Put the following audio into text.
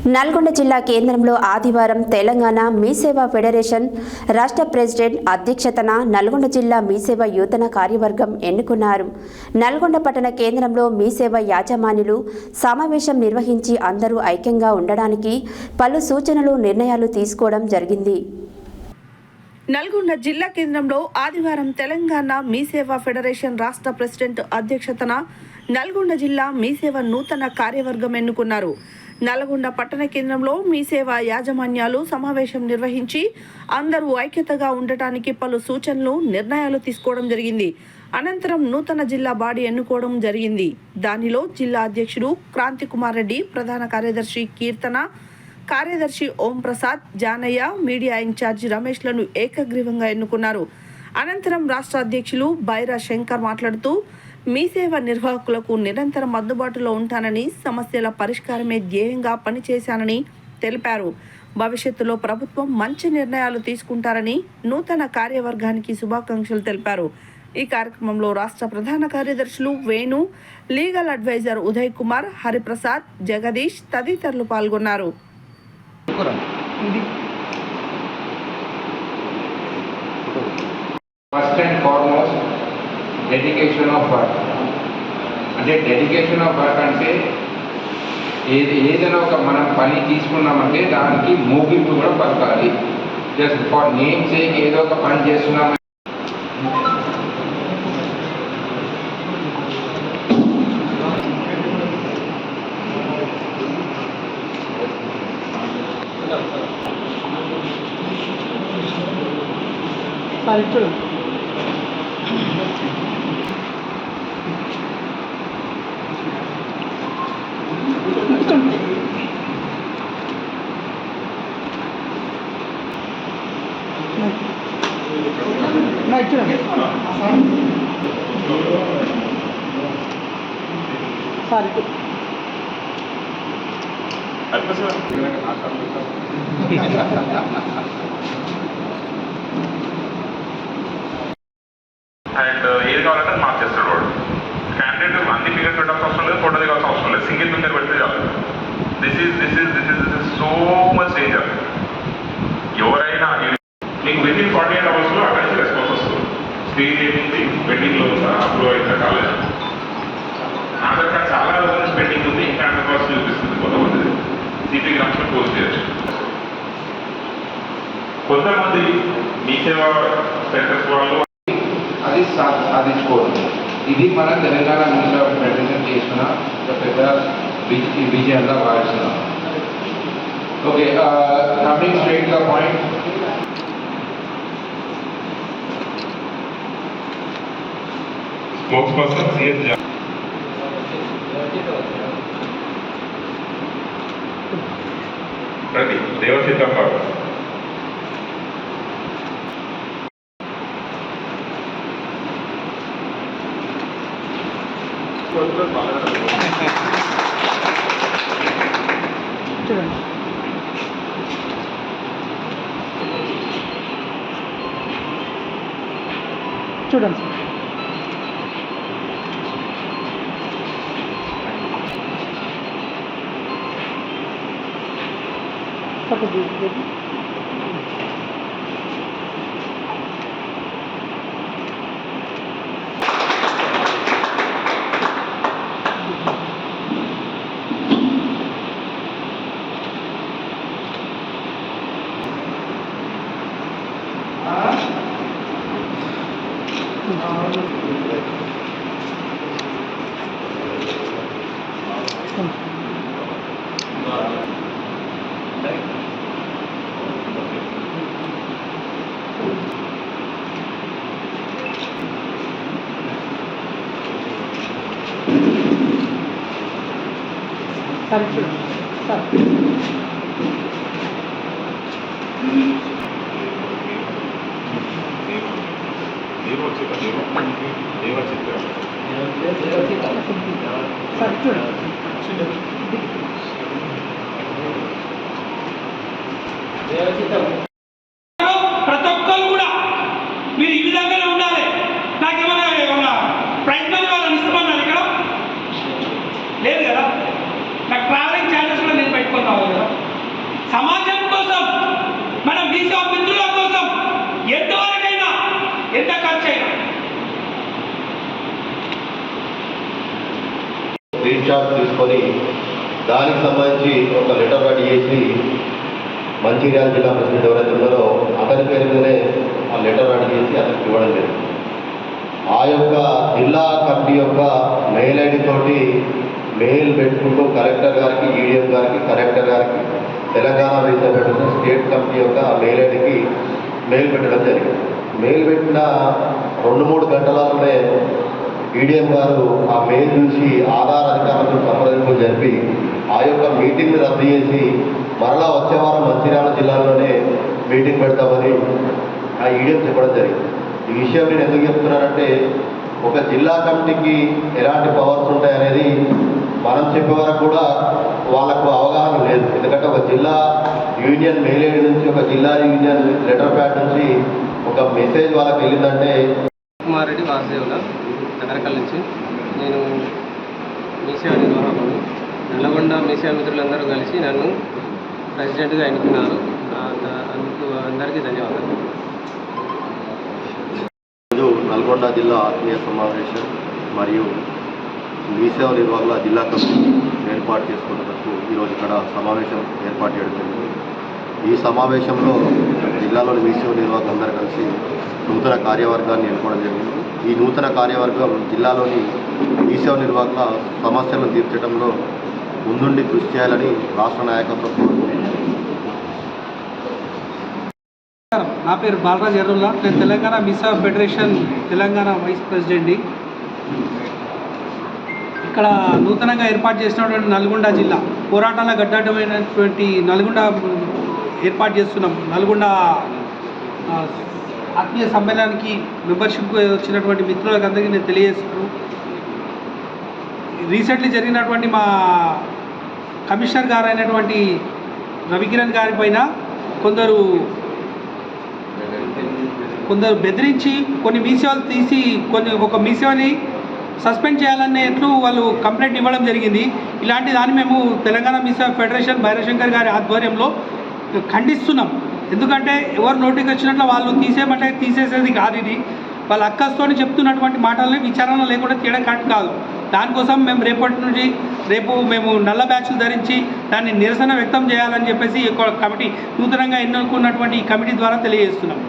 నల్గొండ జిల్లా కేంద్రంలో ఆదివారం తెలంగాణ మీసేవ ఫెడరేషన్ రాష్ట్ర ప్రెసిడెంట్ అధ్యక్షతన నల్గొండ జిల్లా మీసేవ యూతన కార్యవర్గం ఎన్నుకున్నారు. నల్గొండ పట్టణ కేంద్రంలో మీసేవ యాజమాన్యులు సమావేశం నిర్వహించి అందరూ ఐక్యంగా ఉండడానికి పలు సూచనలు, నిర్ణయాలు తీసుకోవడం జరిగింది. నల్గొండ జిల్లా కేంద్రంలో ఆదివారం తెలంగాణ మీసేవ ఫెడరేషన్ రాష్ట్ర ప్రెసిడెంట్ అధ్యక్షతన నల్గొండ జిల్లా మీసేవ నూతన కార్యవర్గం ఎన్నుకున్నారు. నల్గొండ పట్టణ కేంద్రంలో మీసేవ యాజమాన్యాలు సమావేశం నిర్వహించి అందరూ ఐక్యతగా ఉండటానికి పలు సూచనలు, నిర్ణయాలు తీసుకోవడం జరిగింది. అనంతరం నూతన జిల్లా బాడీ ఎన్నుకోవడం జరిగింది. దానిలో జిల్లా అధ్యక్షుడు క్రాంతి కుమార్ రెడ్డి, ప్రధాన కార్యదర్శి కీర్తన, కార్యదర్శి ఓం ప్రసాద్, జానయ్య, మీడియా ఇన్ఛార్జి రమేష్లను ఏకగ్రీవంగా ఎన్నుకున్నారు. అనంతరం రాష్ట్ర అధ్యక్షులు బైరా శంకర్ మాట్లాడుతూ మీసేవ నిర్వాహకులకు నిరంతరం అందుబాటులో ఉంటానని, సమస్యల పరిష్కారమే ధ్యేయంగా పనిచేశానని తెలిపారు. భవిష్యత్తులో ప్రభుత్వం మంచి నిర్ణయాలు తీసుకుంటారని నూతన కార్యవర్గానికి శుభాకాంక్షలు తెలిపారు. ఈ కార్యక్రమంలో రాష్ట్ర ప్రధాన కార్యదర్శులు వేణు, లీగల్ అడ్వైజర్ ఉదయ్ కుమార్, హరిప్రసాద్, జగదీష్ తదితరులు పాల్గొన్నారు. డెడికేషన్ ఆఫ్ వర్క్ అంటే డెడికేషన్ ఆఫ్ వర్క్ అంటే ఏదైనా ఒక మనం పని తీసుకున్నామంటే దానికి ముగింపు కూడా పలకాలి. జస్ట్ ఫర్ నేమ్ సేక్ ఏదో ఒక పని చేస్తున్నాం అండ్ ఏది కావాలంటే మార్క్ చేస్తాడు వాడు. క్యాండిడేట్ అన్ని ఫింగర్ పెట్టాల్సిన అవసరం లేదు, ఫోటో దిగాల్సిన అవసరం లేదు, సింగిల్ ఫింగర్ పెడితే చాలు. This is so much danger. ఎవరైనా మీకు వితిన్ 48 అవర్స్లో అక్కడి నుంచి రెస్పాన్స్ వస్తుంది. స్టేజ్ ఏముంది, పెండింగ్లో ఉందా, అప్రూవ్ అయితే కాలేదు. ఆధార్ కార్డ్ చాలా రోజుల నుంచి పెండింగ్ ఉంది, ఇంకా హండ్రెడ్ పర్సెంట్ చూపిస్తుంది. కొంతమంది సిపి గ్రామ్స్లో పోస్ట్ చేయొచ్చు. కొంతమంది మీ సేవా సెంటర్స్ వాళ్ళు అది సాధించుకోవడం. ఇది మన తెలంగాణ మీసేవ ఫెడరేషన్ చేసిన ఒక పెద్ద విజయంగా భావిస్తున్నాం. Okay, coming straight to the point. Spokesperson CS Reddy, Devachittam గారు, చూడండి ప్రతి ఒక్కరు కూడా మీరు ఈ విధంగానే ఉండాలి. నాకేమన్నా ప్రైజ్ మనీ వాళ్ళని ఇస్తామన్నారు ఇక్కడ లేదు కదా. నాకు ట్రావెలింగ్ ఛార్జెస్ కూడా నేను పెట్టుకున్నాను కదా. స్క్రీన్ షాట్ తీసుకొని దానికి సంబంధించి ఒక లెటర్ రెడీ చేసి మంచిర్యాల జిల్లా ప్రెసిడెంట్ ఎవరైతే ఉన్నారో అతని పేరు మీదనే ఆ లెటర్ రెడీ చేసి అతనికి ఇవ్వడం జరిగింది. ఆ యొక్క జిల్లా కమిటీ యొక్క మెయిల్ ఐడి తోటి మెయిల్ పెట్టుకుంటూ కలెక్టర్ గారికి, ఈడీఎం గారికి, కలెక్టర్ గారికి, తెలంగాణ రీజనల్ స్టేట్ కమిటీ యొక్క మెయిల్ ఐడికి మెయిల్ పెట్టడం జరిగింది. మెయిల్ పెట్టిన 2-3 గంటలలోనే ఈడీఎం గారు ఆ మెయిల్ చూసి ఆధార్ అధికారులతో సంప్రదింపులు జరిపి ఆ యొక్క మీటింగ్ని రద్దు చేసి మరలా వచ్చే వారం మంచిర్యాల జిల్లాలోనే మీటింగ్ పెడతామని ఆ ఈడీఎం చెప్పడం జరిగింది. ఈ విషయం నేను ఎందుకు చెప్తున్నానంటే, ఒక జిల్లా కమిటీకి ఎలాంటి పవర్స్ ఉంటాయనేది మనం చెప్పే వరకు కూడా వాళ్ళకు అవగాహన లేదు. ఎందుకంటే ఒక జిల్లా యూనియన్ మెయిల్ ఐడి నుంచి, ఒక జిల్లా యూనియన్ లెటర్ ప్యాడ్ నుంచి ఒక మెసేజ్ వాళ్ళకి వెళ్ళిందంటే. కుమార్ రెడ్డి వాసుదేవుల నగరకల్ నుంచి. నేను మీసేవ నిర్వాహకుడు. నల్లగొండ మీసేవ మిత్రులందరూ కలిసి నన్ను ప్రెసిడెంట్గా ఎన్నుకున్నారు. అందుకు అందరికీ ధన్యవాదాలు. ఈరోజు నల్గొండ జిల్లా ఆత్మీయ సమావేశం మరియు మీసేవ నిర్వాహకుల జిల్లా కమిటీ ఏర్పాటు చేసుకున్నందుకు ఈరోజు ఇక్కడ సమావేశం ఏర్పాటు చేయడం జరిగింది. ఈ సమావేశంలో జిల్లాలోని మీసేవ నిర్వాహకులు అందరూ కలిసి నూతన కార్యవర్గాన్ని ఎన్నుకోవడం జరిగింది. ఈ నూతన కార్యవర్గం జిల్లాలోని మీసేవ నిర్వాహకుల సమస్యలను తీర్చడంలో ముందుండి కృషి చేయాలని రాష్ట్ర నాయకత్వం కోరుకుంటున్నాను. నా పేరు బాలరాజ్ ఎర్రుల్లా. నేను తెలంగాణ మీసేవ ఫెడరేషన్ తెలంగాణ వైస్ ప్రెసిడెంట్ని. ఇక్కడ నూతనంగా ఏర్పాటు చేసినటువంటి నల్గొండ జిల్లా పోరాటాల గడ్డమైనటువంటి నల్గొండ ఏర్పాటు చేస్తున్నాం. నల్గొండ ఆత్మీయ సమ్మేళనానికి మెంబర్షిప్ వచ్చినటువంటి మిత్రులకు అందరికీ నేను తెలియజేస్తున్నాను. రీసెంట్లీ జరిగినటువంటి మా కమిషనర్ గారు అయినటువంటి రవికిరణ్ గారి పైన కొందరు బెదిరించి కొన్ని మీసేవలు తీసి ఒక మీసేవని సస్పెండ్ చేయాలనేట్లు వాళ్ళు కంప్లైంట్ ఇవ్వడం జరిగింది. ఇలాంటి దాన్ని మేము తెలంగాణ మీసేవ ఫెడరేషన్ భైరశంకర్ గారి ఆధ్వర్యంలో ఖండిస్తున్నాం. ఎందుకంటే ఎవరు నోటికి వచ్చినట్లు వాళ్ళు తీసేయమంటే తీసేసేది కాదు. ఇది వాళ్ళ అక్కస్తోని చెప్తున్నటువంటి మాటలని విచారణ లేకుండా తీయడం కరెక్ట్ కాదు. దానికోసం మేము రేపు మేము నల్ల బ్యాచ్లు ధరించి దాన్ని నిరసన వ్యక్తం చేయాలని చెప్పేసి కమిటీ నూతనంగా ఎన్నుకున్నటువంటి ఈ కమిటీ ద్వారా తెలియజేస్తున్నాం.